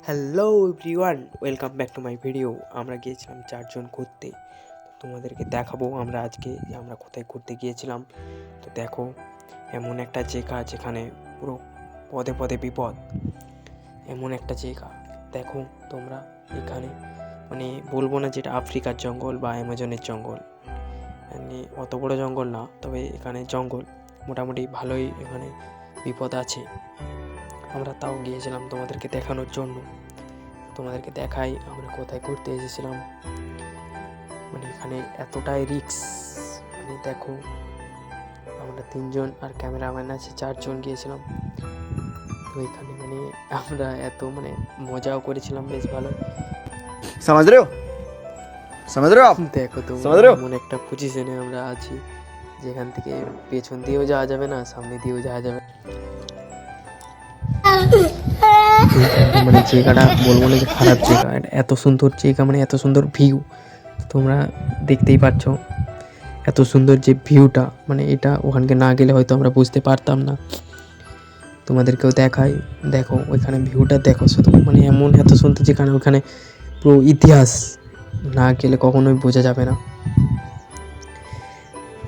Hello everyone, welcome back to my video. আমরা গিয়েছিলাম চারজন ঘুরতে। তোমাদেরকে দেখাবো আমরা আজকে যে আমরা কোথায় ঘুরতে গিয়েছিলাম। তো দেখো, এমন একটা জায়গা যেখানে পুরো পদে পদে বিপদ। এমন একটা জায়গা দেখো তোমরা, এখানে মানে বলবো না যেটা আফ্রিকার জঙ্গল বা অ্যামাজনের জঙ্গল, মানে অত বড় জঙ্গল না, তবে এখানে জঙ্গল মোটামুটি ভালোই, এখানে বিপদ আছে। আমরা তাও গিয়েছিলাম তোমাদেরকে দেখানোর জন্য। তোমাদেরকে দেখাই আমরা কোথায় ঘুরতে এসেছিলাম। মানে এখানে এতটাই রিস্ক, মানে দেখো আমরা 3জন আর ক্যামেরাম্যান আছে 4জন গিয়েছিলাম। তো এখানে মানে আমরা এত মানে মজাও করেছিলাম বেশ ভালো। समझ रहे हो समझ रहे हो आप দেখো তো समझ रहे हो এমন একটা পজিশনে আমরা আছি যেখান থেকে পেছন দিয়েও যাওয়া যাবে না, সামনে দিয়েও যাওয়া যাবে না। মানে জায়গাটা বলবো না যে খারাপ জায়গা, এত সুন্দর জায়গা, মানে এত সুন্দর ভিউ তোমরা দেখতেই পাচ্ছ। এত সুন্দর যে ভিউটা, মানে এটা ওখানকে না গেলে হয়তো আমরা বুঝতে পারতাম না। তোমাদেরকেও দেখাই, দেখো ওইখানে ভিউটা দেখো শুধু, মানে এমন এত সুন্দর যেখানে ওখানে পুরো ইতিহাস, না গেলে কখনোই বোঝা যাবে না।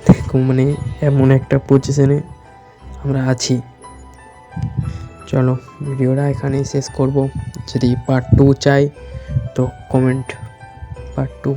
দেখো মানে এমন একটা পজিশনে আমরা আছি। চলো ভিডিওটা এখানেই শেষ করব। যদি পার্ট 2 চাই তো কমেন্ট পার্ট 2।